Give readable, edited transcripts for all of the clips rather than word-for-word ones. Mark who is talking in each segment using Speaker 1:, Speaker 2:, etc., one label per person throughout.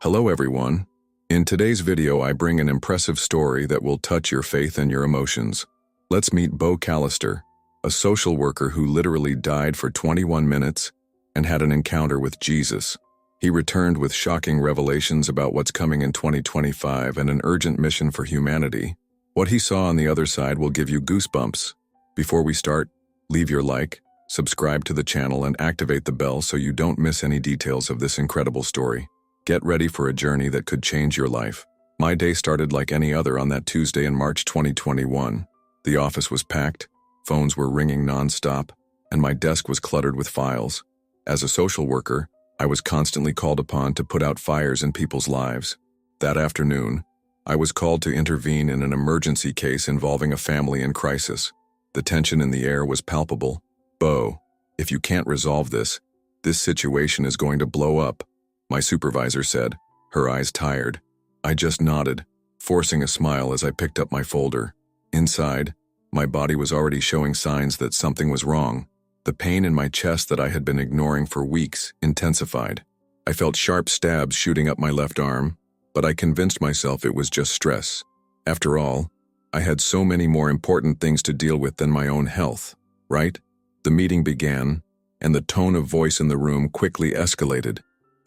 Speaker 1: Hello everyone. In today's video I bring an impressive story that will touch your faith and your emotions. Let's meet Bo Callister, a social worker who literally died for 21 minutes and had an encounter with Jesus. He returned with shocking revelations about what's coming in 2025 and an urgent mission for humanity. What he saw on the other side will give you goosebumps. Before we start, leave your like, subscribe to the channel and activate the bell so you don't miss any details of this incredible story. Get ready for a journey that could change your life. My day started like any other on that Tuesday in March 2021. The office was packed, phones were ringing non-stop, and my desk was cluttered with files. As a social worker, I was constantly called upon to put out fires in people's lives. That afternoon, I was called to intervene in an emergency case involving a family in crisis. The tension in the air was palpable. Bo, if you can't resolve this situation is going to blow up, my supervisor said, her eyes tired. I just nodded, forcing a smile as I picked up my folder. Inside, my body was already showing signs that something was wrong. The pain in my chest that I had been ignoring for weeks intensified. I felt sharp stabs shooting up my left arm, but I convinced myself it was just stress. After all, I had so many more important things to deal with than my own health, right? The meeting began, and the tone of voice in the room quickly escalated.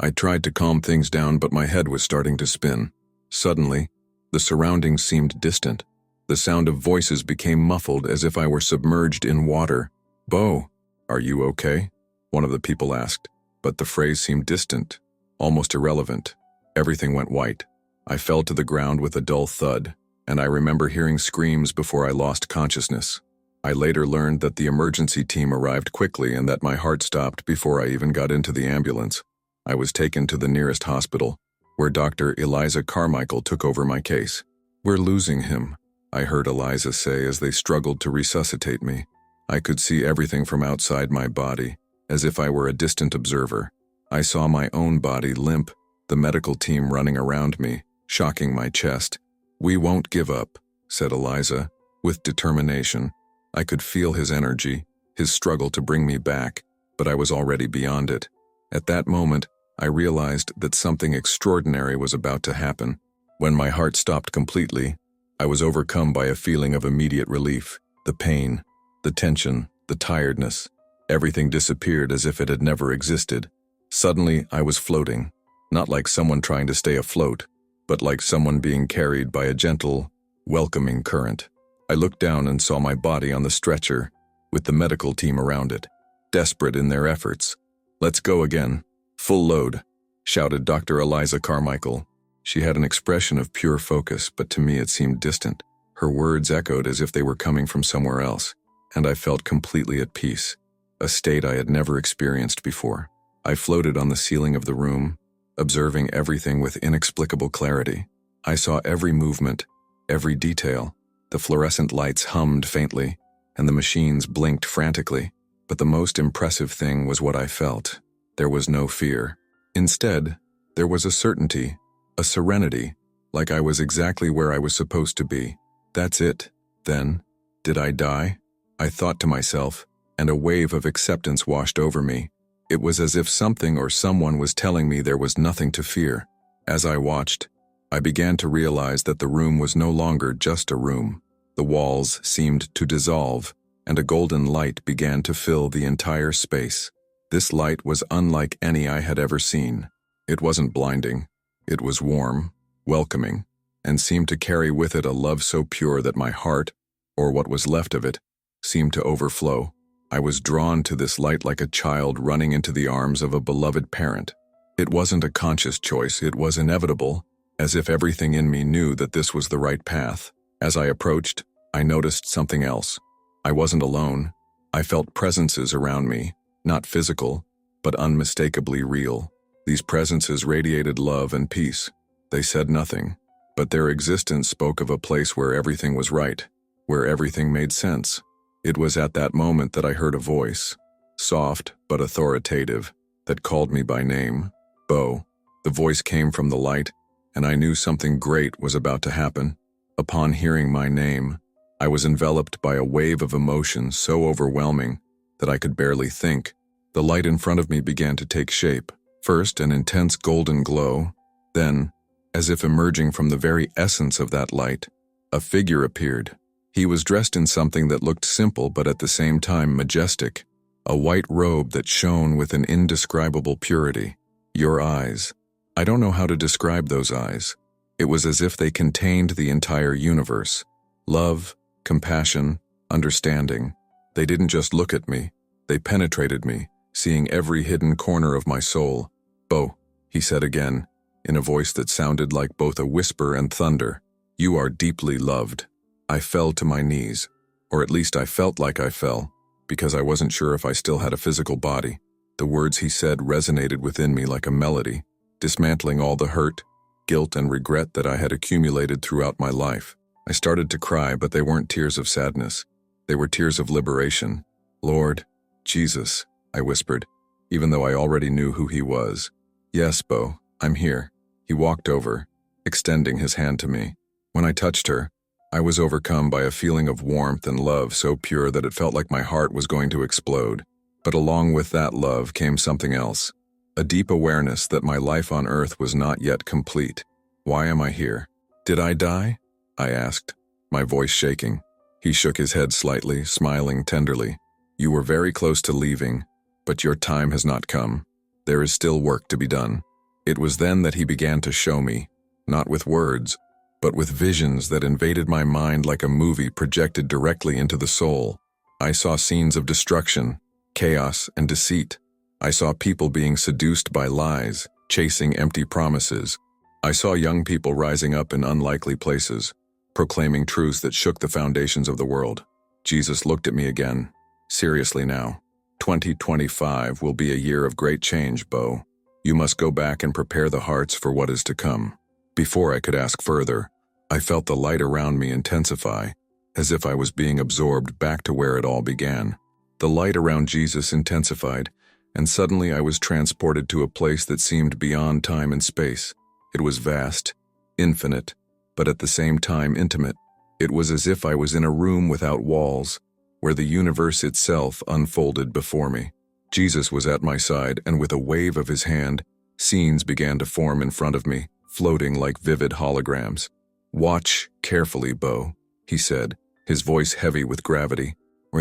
Speaker 1: I tried to calm things down, but my head was starting to spin. Suddenly, the surroundings seemed distant. The sound of voices became muffled as if I were submerged in water. Bo, are you okay? One of the people asked, but the phrase seemed distant, almost irrelevant. Everything went white. I fell to the ground with a dull thud, and I remember hearing screams before I lost consciousness. I later learned that the emergency team arrived quickly and that my heart stopped before I even got into the ambulance. I was taken to the nearest hospital, where Dr. Eliza Carmichael took over my case. We're losing him, I heard Eliza say as they struggled to resuscitate me. I could see everything from outside my body, as if I were a distant observer. I saw my own body limp, the medical team running around me, shocking my chest. We won't give up, said Eliza, with determination. I could feel his energy, his struggle to bring me back, but I was already beyond it. At that moment, I realized that something extraordinary was about to happen. When my heart stopped completely, I was overcome by a feeling of immediate relief. The pain, the tension, the tiredness, everything disappeared as if it had never existed. Suddenly, I was floating, not like someone trying to stay afloat, but like someone being carried by a gentle, welcoming current. I looked down and saw my body on the stretcher, with the medical team around it, desperate in their efforts. Let's go again. Full load, shouted Dr. Eliza Carmichael. She had an expression of pure focus, but to me it seemed distant. Her words echoed as if they were coming from somewhere else, and I felt completely at peace, a state I had never experienced before. I floated on the ceiling of the room, observing everything with inexplicable clarity. I saw every movement, every detail. The fluorescent lights hummed faintly, and the machines blinked frantically. But the most impressive thing was what I felt. There was no fear. Instead, there was a certainty, a serenity, like I was exactly where I was supposed to be. That's it, then. Did I die? I thought to myself, and a wave of acceptance washed over me. It was as if something or someone was telling me there was nothing to fear. As I watched, I began to realize that the room was no longer just a room. The walls seemed to dissolve, and a golden light began to fill the entire space. This light was unlike any I had ever seen. It wasn't blinding. It was warm, welcoming, and seemed to carry with it a love so pure that my heart, or what was left of it, seemed to overflow. I was drawn to this light like a child running into the arms of a beloved parent. It wasn't a conscious choice, it was inevitable, as if everything in me knew that this was the right path. As I approached, I noticed something else. I wasn't alone. I felt presences around me, not physical, but unmistakably real. These presences radiated love and peace. They said nothing, but their existence spoke of a place where everything was right, where everything made sense. It was at that moment that I heard a voice, soft but authoritative, that called me by name, Bo. The voice came from the light, and I knew something great was about to happen. Upon hearing my name, I was enveloped by a wave of emotion so overwhelming that I could barely think. The light in front of me began to take shape. First, an intense golden glow, Then, as if emerging from the very essence of that light, a figure appeared. He was dressed in something that looked simple but at the same time majestic, a white robe that shone with an indescribable purity. Your eyes. I don't know how to describe those eyes. It was as if they contained the entire universe. Love, compassion, understanding. They didn't just look at me, they penetrated me, seeing every hidden corner of my soul. "Bo," he said again, in a voice that sounded like both a whisper and thunder. "You are deeply loved." I fell to my knees, or at least I felt like I fell, because I wasn't sure if I still had a physical body. The words he said resonated within me like a melody, dismantling all the hurt, guilt, and regret that I had accumulated throughout my life. I started to cry, but they weren't tears of sadness. They were tears of liberation. "Lord, Jesus," I whispered, even though I already knew who he was. "Yes, Bo, I'm here." He walked over, extending his hand to me. When I touched her, I was overcome by a feeling of warmth and love so pure that it felt like my heart was going to explode. But along with that love came something else, a deep awareness that my life on earth was not yet complete. Why am I here? Did I die? I asked, my voice shaking. He shook his head slightly, smiling tenderly. "You were very close to leaving, but your time has not come. There is still work to be done." It was then that he began to show me, not with words, but with visions that invaded my mind like a movie projected directly into the soul. I saw scenes of destruction, chaos, and deceit. I saw people being seduced by lies, chasing empty promises. I saw young people rising up in unlikely places, proclaiming truths that shook the foundations of the world. Jesus looked at me again. "Seriously now, 2025 will be a year of great change, Bo. You must go back and prepare the hearts for what is to come." Before I could ask further, I felt the light around me intensify, as if I was being absorbed back to where it all began. The light around Jesus intensified, and suddenly I was transported to a place that seemed beyond time and space. It was vast, infinite, but at the same time intimate. It was as if I was in a room without walls, where the universe itself unfolded before me. Jesus was at my side, and with a wave of his hand, scenes began to form in front of me, floating like vivid holograms. "Watch carefully, Bo," he said, his voice heavy with gravity.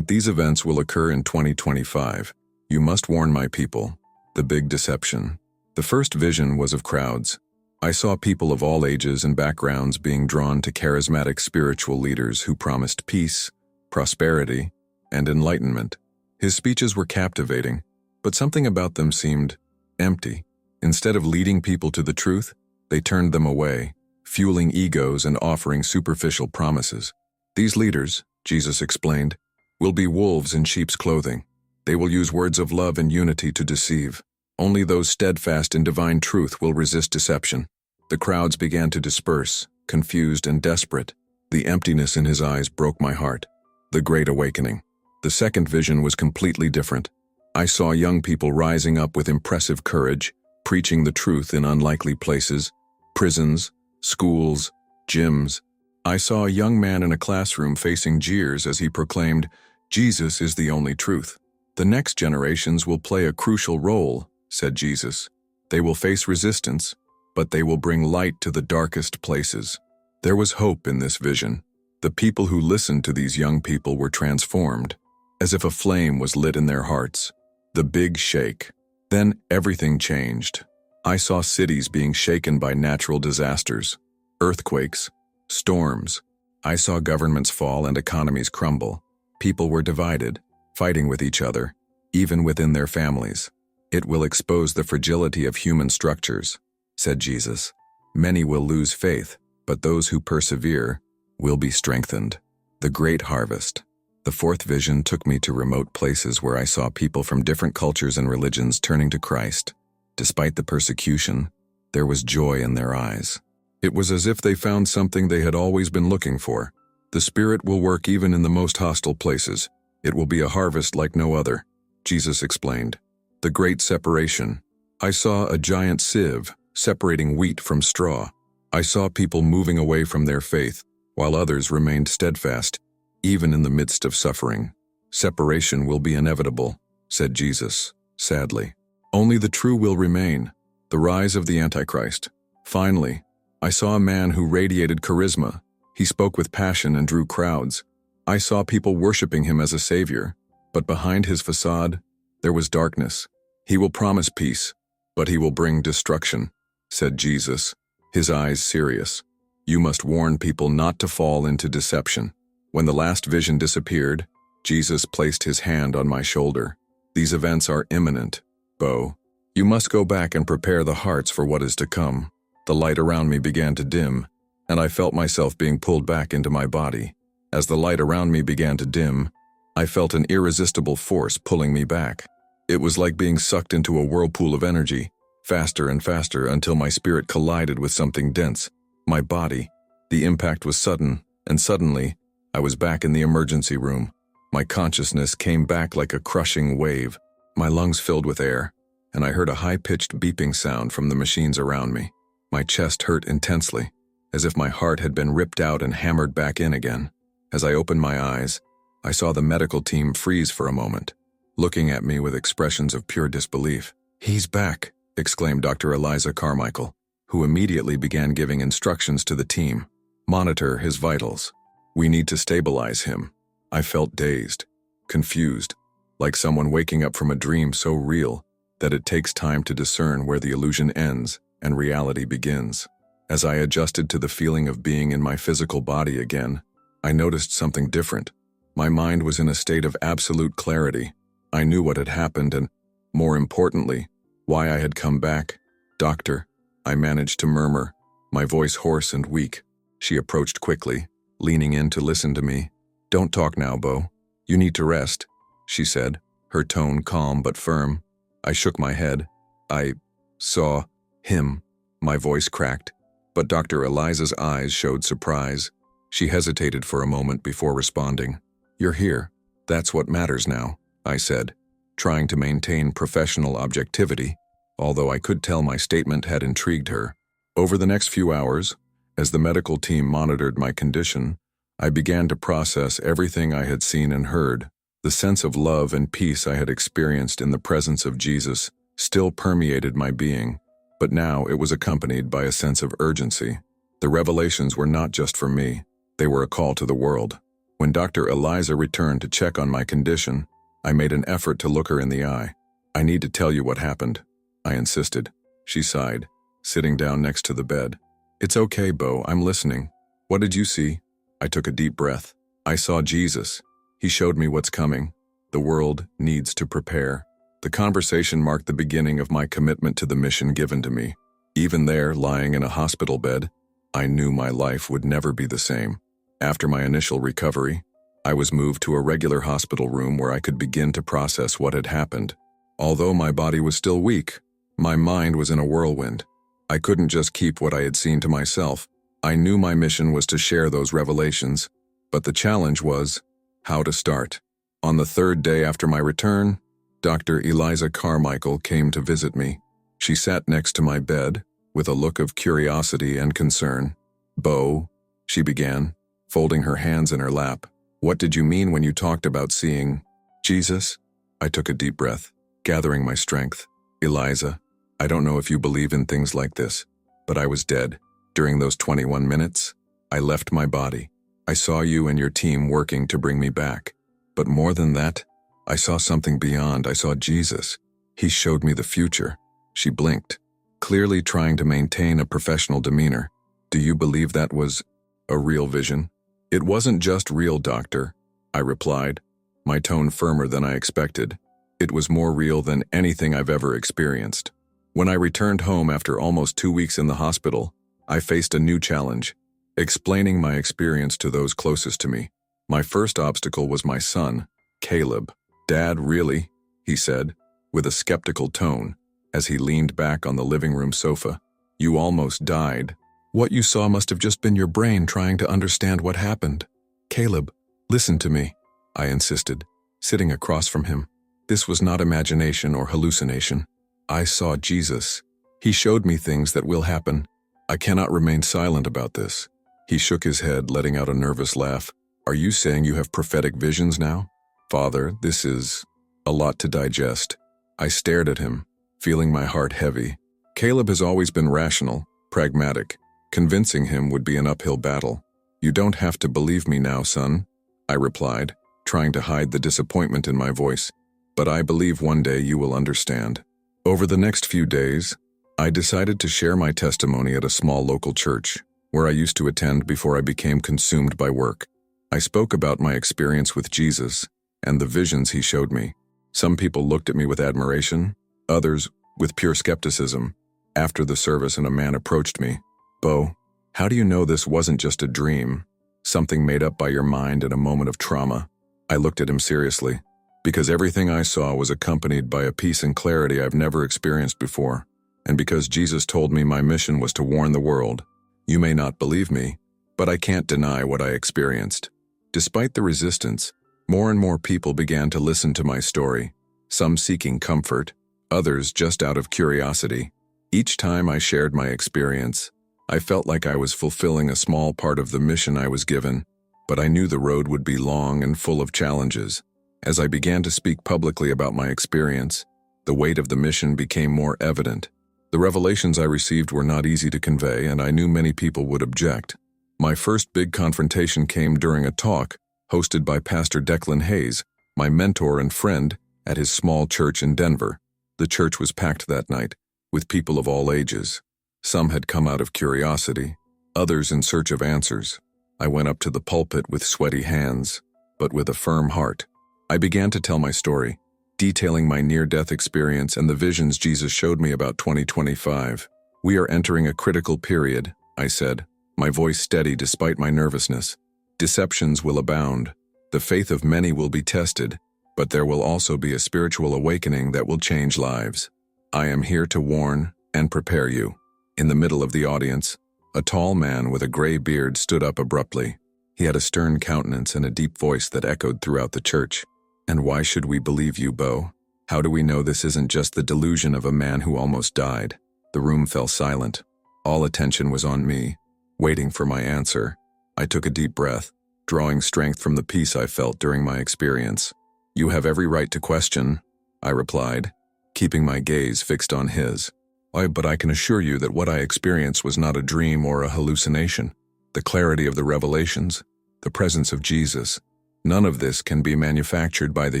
Speaker 1: "These events will occur in 2025. You must warn my people." The big deception. The first vision was of crowds. I saw people of all ages and backgrounds being drawn to charismatic spiritual leaders who promised peace, prosperity, and enlightenment. His speeches were captivating, but something about them seemed empty. Instead of leading people to the truth, they turned them away, fueling egos and offering superficial promises. "These leaders," Jesus explained, "will be wolves in sheep's clothing. They will use words of love and unity to deceive. Only those steadfast in divine truth will resist deception." The crowds began to disperse, confused and desperate. The emptiness in his eyes broke my heart. The Great Awakening. The second vision was completely different. I saw young people rising up with impressive courage, preaching the truth in unlikely places, prisons, schools, gyms. I saw a young man in a classroom facing jeers as he proclaimed, "Jesus is the only truth." "The next generations will play a crucial role," said Jesus. "They will face resistance, but they will bring light to the darkest places." There was hope in this vision. The people who listened to these young people were transformed, as if a flame was lit in their hearts. The big shake. Then everything changed. I saw cities being shaken by natural disasters, earthquakes, storms. I saw governments fall and economies crumble. People were divided, fighting with each other, even within their families. "It will expose the fragility of human structures," said Jesus. "Many will lose faith, but those who persevere will be strengthened." The Great Harvest. The fourth vision took me to remote places where I saw people from different cultures and religions turning to Christ. Despite the persecution, there was joy in their eyes. It was as if they found something they had always been looking for. "The Spirit will work even in the most hostile places. It will be a harvest like no other," Jesus explained. The Great Separation. I saw a giant sieve separating wheat from straw. I saw people moving away from their faith, while others remained steadfast, even in the midst of suffering. "Separation will be inevitable," said Jesus, sadly. "Only the true will remain." The rise of the Antichrist. Finally, I saw a man who radiated charisma. He spoke with passion and drew crowds. I saw people worshiping him as a savior, but behind his facade, there was darkness. He will promise peace, but he will bring destruction, said Jesus, his eyes serious. You must warn people not to fall into deception. When the last vision disappeared, Jesus placed his hand on my shoulder. These events are imminent, Bo. You must go back and prepare the hearts for what is to come. The light around me began to dim, and I felt myself being pulled back into my body. As the light around me began to dim, I felt an irresistible force pulling me back. It was like being sucked into a whirlpool of energy, faster and faster until my spirit collided with something dense, my body. The impact was sudden, and suddenly, I was back in the emergency room. My consciousness came back like a crushing wave. My lungs filled with air, and I heard a high-pitched beeping sound from the machines around me. My chest hurt intensely, as if my heart had been ripped out and hammered back in again. As I opened my eyes, I saw the medical team freeze for a moment, looking at me with expressions of pure disbelief. "He's back," exclaimed Dr. Eliza Carmichael, who immediately began giving instructions to the team. "Monitor his vitals. We need to stabilize him." I felt dazed, confused, like someone waking up from a dream so real that it takes time to discern where the illusion ends and reality begins. As I adjusted to the feeling of being in my physical body again, I noticed something different. My mind was in a state of absolute clarity. I knew what had happened and, more importantly, why I had come back. "Doctor," I managed to murmur, my voice hoarse and weak. She approached quickly, leaning in to listen to me. "Don't talk now, Bo. You need to rest," she said, her tone calm but firm. I shook my head. "I saw him." My voice cracked, but Dr. Eliza's eyes showed surprise. She hesitated for a moment before responding. "You're here. That's what matters now," I said, trying to maintain professional objectivity, although I could tell my statement had intrigued her. Over the next few hours, as the medical team monitored my condition, I began to process everything I had seen and heard. The sense of love and peace I had experienced in the presence of Jesus still permeated my being, but now it was accompanied by a sense of urgency. The revelations were not just for me, they were a call to the world. When Dr. Eliza returned to check on my condition, I made an effort to look her in the eye. "I need to tell you what happened," I insisted. She sighed, sitting down next to the bed. "It's okay, Bo, I'm listening. What did you see?" I took a deep breath. "I saw Jesus. He showed me what's coming. The world needs to prepare." The conversation marked the beginning of my commitment to the mission given to me. Even there, lying in a hospital bed, I knew my life would never be the same. After my initial recovery, I was moved to a regular hospital room where I could begin to process what had happened. Although my body was still weak, my mind was in a whirlwind. I couldn't just keep what I had seen to myself. I knew my mission was to share those revelations, but the challenge was how to start. On the third day after my return, Dr. Eliza Carmichael came to visit me. She sat next to my bed with a look of curiosity and concern. "Bo," she began, folding her hands in her lap, "what did you mean when you talked about seeing Jesus?" I took a deep breath, gathering my strength. "Eliza, I don't know if you believe in things like this, but I was dead. During those 21 minutes, I left my body. I saw you and your team working to bring me back. But more than that, I saw something beyond. I saw Jesus. He showed me the future." She blinked, clearly trying to maintain a professional demeanor. "Do you believe that was a real vision?" "It wasn't just real, doctor," I replied, my tone firmer than I expected. "It was more real than anything I've ever experienced." When I returned home after almost 2 weeks in the hospital, I faced a new challenge, explaining my experience to those closest to me. My first obstacle was my son, Caleb. "Dad, really?" he said, with a skeptical tone, as he leaned back on the living room sofa. "You almost died. What you saw must have just been your brain trying to understand what happened." "Caleb, listen to me," I insisted, sitting across from him. "This was not imagination or hallucination. I saw Jesus. He showed me things that will happen. I cannot remain silent about this." He shook his head, letting out a nervous laugh. "Are you saying you have prophetic visions now?" "Father, this is a lot to digest." I stared at him, feeling my heart heavy. "Caleb has always been rational. pragmatic. Convincing him would be an uphill battle. "You don't have to believe me now, son," I replied, trying to hide the disappointment in my voice. "But I believe one day you will understand." Over the next few days, I decided to share my testimony at a small local church, where I used to attend before I became consumed by work. I spoke about my experience with Jesus and the visions he showed me. Some people looked at me with admiration, others with pure skepticism. After the service, a man approached me. "Bo, how do you know this wasn't just a dream, something made up by your mind in a moment of trauma?" I looked at him seriously, because everything I saw was accompanied by a peace and clarity I've never experienced before, and because Jesus told me my mission was to warn the world. You may not believe me, but I can't deny what I experienced. Despite the resistance, more and more people began to listen to my story, some seeking comfort, others just out of curiosity. Each time I shared my experience, I felt like I was fulfilling a small part of the mission I was given, but I knew the road would be long and full of challenges. As I began to speak publicly about my experience, the weight of the mission became more evident. The revelations I received were not easy to convey, and I knew many people would object. My first big confrontation came during a talk hosted by Pastor Declan Hayes, my mentor and friend, at his small church in Denver. The church was packed that night, with people of all ages. Some had come out of curiosity, others in search of answers. I went up to the pulpit with sweaty hands, but with a firm heart. I began to tell my story, detailing my near-death experience and the visions Jesus showed me about 2025. "We are entering a critical period," I said, my voice steady despite my nervousness. "Deceptions will abound. The faith of many will be tested, but there will also be a spiritual awakening that will change lives. I am here to warn and prepare you." In the middle of the audience, a tall man with a gray beard stood up abruptly. He had a stern countenance and a deep voice that echoed throughout the church. "And why should we believe you, Bo? How do we know this isn't just the delusion of a man who almost died?" The room fell silent. All attention was on me, waiting for my answer. I took a deep breath, drawing strength from the peace I felt during my experience. "You have every right to question," I replied, keeping my gaze fixed on his. But I can assure you that what I experienced was not a dream or a hallucination. The clarity of the revelations, the presence of Jesus, none of this can be manufactured by the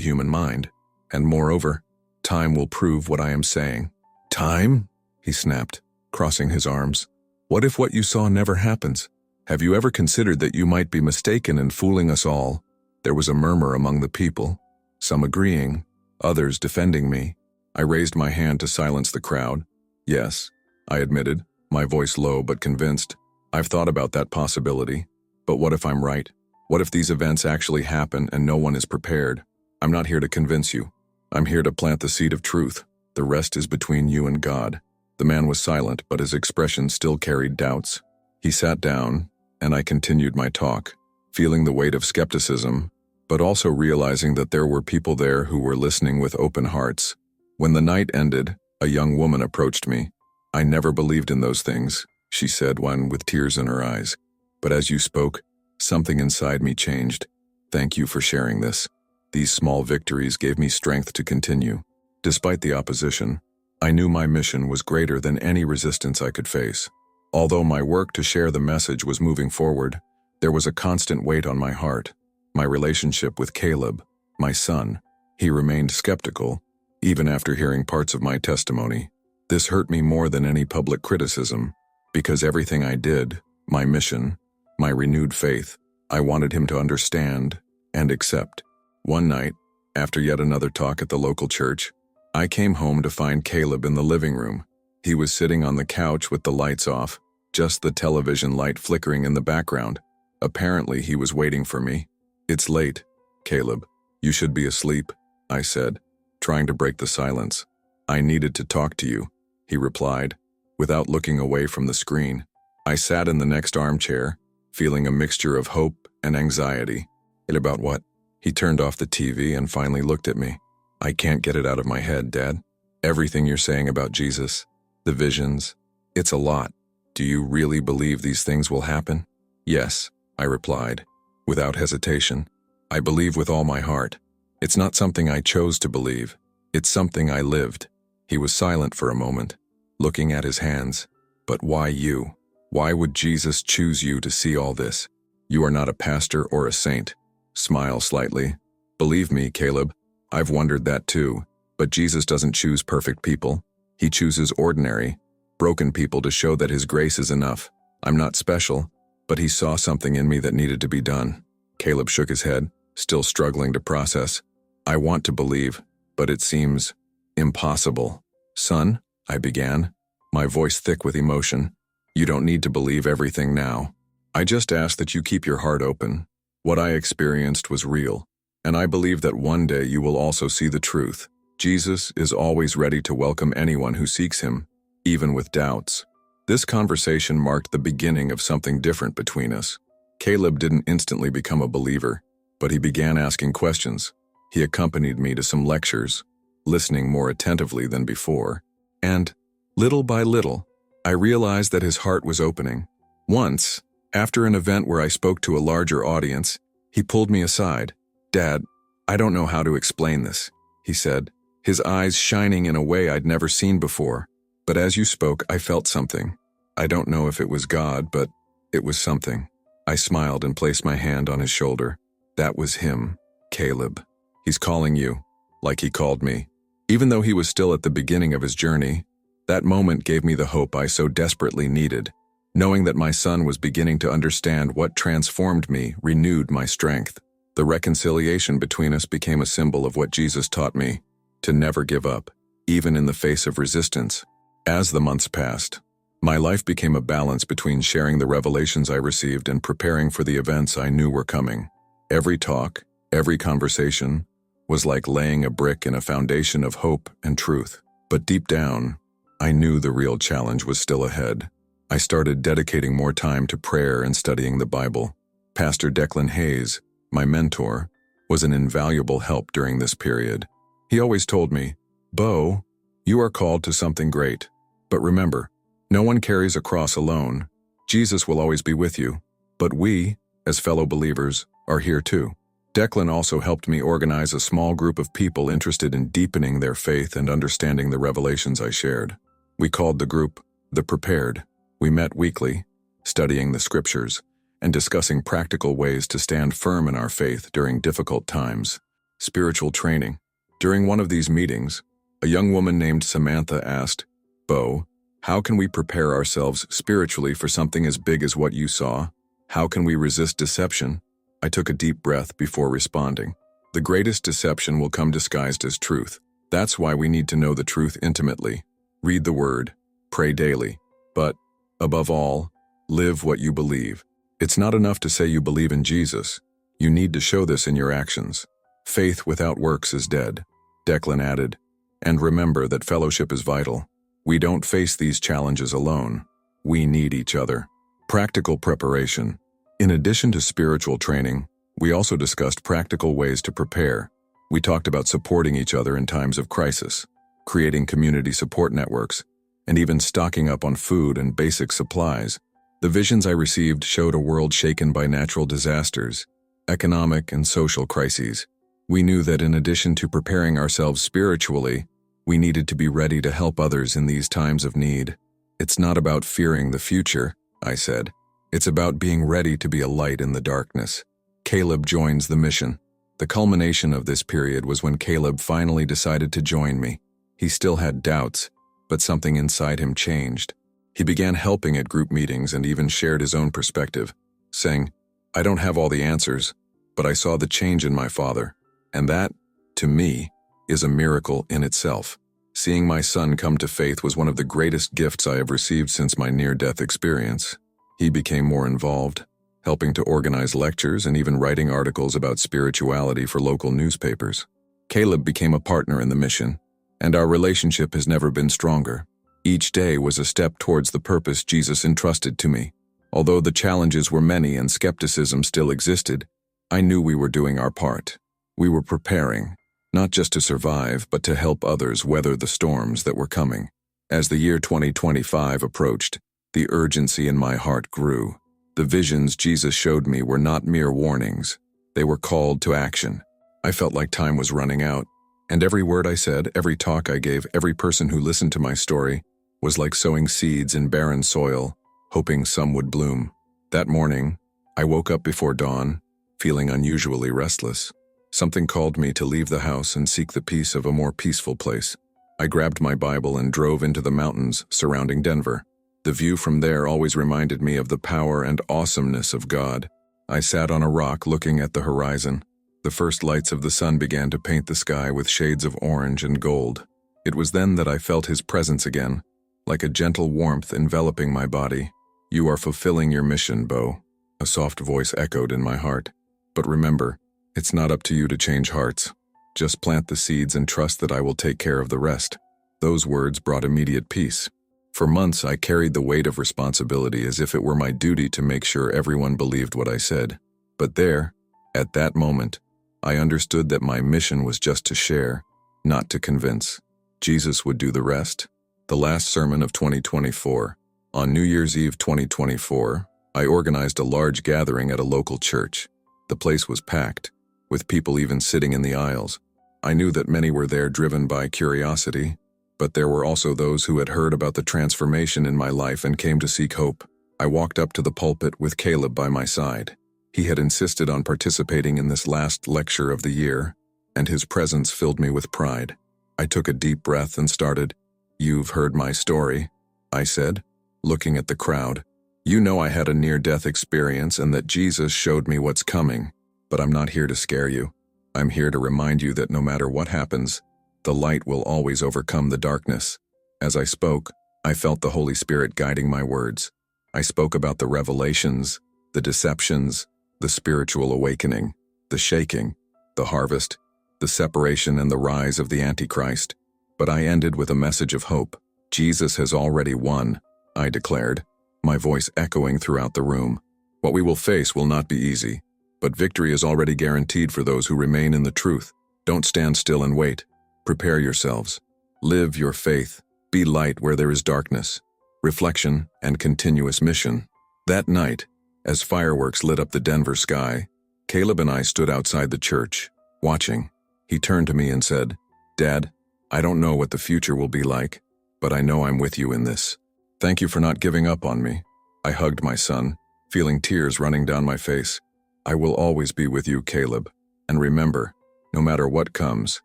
Speaker 1: human mind. And moreover, time will prove what I am saying." "Time?" he snapped, crossing his arms. "What if what you saw never happens? Have you ever considered that you might be mistaken and fooling us all?" There was a murmur among the people, some agreeing, others defending me. I raised my hand to silence the crowd. "Yes," I admitted, my voice low but convinced. "I've thought about that possibility. But what if I'm right? What if these events actually happen and no one is prepared? I'm not here to convince you. I'm here to plant the seed of truth. The rest is between you and God." The man was silent, but his expression still carried doubts. He sat down, and I continued my talk, feeling the weight of skepticism, but also realizing that there were people there who were listening with open hearts. When the night ended, a young woman approached me. "I never believed in those things," she said, one with tears in her eyes. "But as you spoke, something inside me changed. Thank you for sharing this. These small victories gave me strength to continue. Despite the opposition, I knew my mission was greater than any resistance I could face. Although my work to share the message was moving forward, there was a constant weight on my heart. My relationship with Caleb, my son, he remained skeptical, even after hearing parts of my testimony. This hurt me more than any public criticism, because everything I did, my mission, my renewed faith, I wanted him to understand and accept. One night, after yet another talk at the local church, I came home to find Caleb in the living room. He was sitting on the couch with the lights off, just the television light flickering in the background. Apparently, he was waiting for me. "It's late, Caleb. You should be asleep," I said, trying to break the silence. "I needed to talk to you," he replied, without looking away from the screen. I sat in the next armchair, feeling a mixture of hope and anxiety. "About what?" He turned off the TV and finally looked at me. "I can't get it out of my head, Dad. Everything you're saying about Jesus, the visions, it's a lot. Do you really believe these things will happen?" "Yes," I replied, without hesitation. "I believe with all my heart. It's not something I chose to believe. It's something I lived." He was silent for a moment, looking at his hands. But why you? Why would Jesus choose you to see all this? You are not a pastor or a saint. Smile slightly. Believe me, Caleb, I've wondered that too. But Jesus doesn't choose perfect people. He chooses ordinary, broken people to show that His grace is enough. I'm not special, but He saw something in me that needed to be done. Caleb shook his head, still struggling to process. I want to believe, but it seems impossible. Son, I began, my voice thick with emotion. You don't need to believe everything now. I just ask that you keep your heart open. What I experienced was real, and I believe that one day you will also see the truth. Jesus is always ready to welcome anyone who seeks Him, even with doubts. This conversation marked the beginning of something different between us. Caleb didn't instantly become a believer, but he began asking questions. He accompanied me to some lectures, listening more attentively than before, and, little by little, I realized that his heart was opening. Once, after an event where I spoke to a larger audience, he pulled me aside. Dad, I don't know how to explain this, he said, his eyes shining in a way I'd never seen before. But as you spoke, I felt something. I don't know if it was God, but it was something. I smiled and placed my hand on his shoulder. That was him, Caleb. He's calling you, like he called me. Even though he was still at the beginning of his journey, that moment gave me the hope I so desperately needed. Knowing that my son was beginning to understand what transformed me renewed my strength. The reconciliation between us became a symbol of what Jesus taught me, to never give up, even in the face of resistance. As the months passed, my life became a balance between sharing the revelations I received and preparing for the events I knew were coming. Every talk, every conversation, was like laying a brick in a foundation of hope and truth. But deep down, I knew the real challenge was still ahead. I started dedicating more time to prayer and studying the Bible. Pastor Declan Hayes, my mentor, was an invaluable help during this period. He always told me, "Bo, you are called to something great. But remember, no one carries a cross alone. Jesus will always be with you. But we, as fellow believers, are here too." Declan also helped me organize a small group of people interested in deepening their faith and understanding the revelations I shared. We called the group The Prepared. We met weekly, studying the scriptures and discussing practical ways to stand firm in our faith during difficult times. Spiritual training. During one of these meetings, a young woman named Samantha asked, "Bo, how can we prepare ourselves spiritually for something as big as what you saw? How can we resist deception?" I took a deep breath before responding. The greatest deception will come disguised as truth. That's why we need to know the truth intimately. Read the Word, pray daily, but, above all, live what you believe. It's not enough to say you believe in Jesus. You need to show this in your actions. Faith without works is dead, Declan added. And remember that fellowship is vital. We don't face these challenges alone. We need each other. Practical preparation. In addition to spiritual training, we also discussed practical ways to prepare. We talked about supporting each other in times of crisis, creating community support networks, and even stocking up on food and basic supplies. The visions I received showed a world shaken by natural disasters, economic and social crises. We knew that in addition to preparing ourselves spiritually, we needed to be ready to help others in these times of need. It's not about fearing the future, I said. It's about being ready to be a light in the darkness. Caleb joins the mission. The culmination of this period was when Caleb finally decided to join me. He still had doubts, but something inside him changed. He began helping at group meetings and even shared his own perspective, saying, "I don't have all the answers, but I saw the change in my father. And that, to me, is a miracle in itself." Seeing my son come to faith was one of the greatest gifts I have received since my near-death experience. He became more involved, helping to organize lectures and even writing articles about spirituality for local newspapers. Caleb became a partner in the mission, and our relationship has never been stronger. Each day was a step towards the purpose Jesus entrusted to me. Although the challenges were many and skepticism still existed, I knew we were doing our part. We were preparing, not just to survive, but to help others weather the storms that were coming. As the year 2025 approached, the urgency in my heart grew. The visions Jesus showed me were not mere warnings. They were called to action. I felt like time was running out, and every word I said, every talk I gave, every person who listened to my story was like sowing seeds in barren soil, hoping some would bloom. That morning, I woke up before dawn, feeling unusually restless. Something called me to leave the house and seek the peace of a more peaceful place. I grabbed my Bible and drove into the mountains surrounding Denver. The view from there always reminded me of the power and awesomeness of God. I sat on a rock looking at the horizon. The first lights of the sun began to paint the sky with shades of orange and gold. It was then that I felt His presence again, like a gentle warmth enveloping my body. "You are fulfilling your mission, Bo," a soft voice echoed in my heart. "But remember, it's not up to you to change hearts. Just plant the seeds and trust that I will take care of the rest." Those words brought immediate peace. For months, I carried the weight of responsibility as if it were my duty to make sure everyone believed what I said. But there, at that moment, I understood that my mission was just to share, not to convince. Jesus would do the rest. The last sermon of 2024. On New Year's Eve 2024, I organized a large gathering at a local church. The place was packed, with people even sitting in the aisles. I knew that many were there driven by curiosity, but there were also those who had heard about the transformation in my life and came to seek hope. I walked up to the pulpit with Caleb by my side. He had insisted on participating in this last lecture of the year, and his presence filled me with pride. I took a deep breath and started. "You've heard my story," I said, looking at the crowd. "You know I had a near-death experience and that Jesus showed me what's coming, but I'm not here to scare you. I'm here to remind you that no matter what happens, the light will always overcome the darkness." As I spoke, I felt the Holy Spirit guiding my words. I spoke about the revelations, the deceptions, the spiritual awakening, the shaking, the harvest, the separation and the rise of the Antichrist. But I ended with a message of hope. "Jesus has already won," I declared, my voice echoing throughout the room. "What we will face will not be easy, but victory is already guaranteed for those who remain in the truth. Don't stand still and wait. Prepare yourselves. Live your faith. Be light where there is darkness. Reflection and continuous mission." That night, as fireworks lit up the Denver sky, Caleb and I stood outside the church, watching. He turned to me and said, "Dad, I don't know what the future will be like, but I know I'm with you in this. Thank you for not giving up on me." I hugged my son, feeling tears running down my face. "I will always be with you, Caleb. And remember, no matter what comes,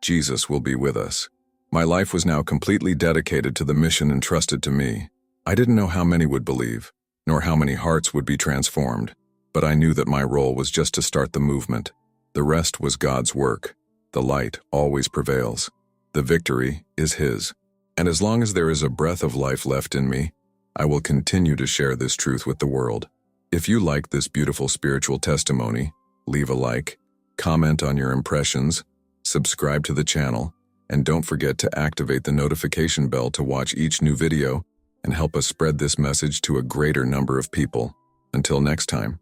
Speaker 1: Jesus will be with us." My life was now completely dedicated to the mission entrusted to me. I didn't know how many would believe, nor how many hearts would be transformed, but I knew that my role was just to start the movement. The rest was God's work. The light always prevails. The victory is His. And as long as there is a breath of life left in me, I will continue to share this truth with the world. If you liked this beautiful spiritual testimony, leave a like, comment on your impressions, subscribe to the channel, and don't forget to activate the notification bell to watch each new video and help us spread this message to a greater number of people. Until next time.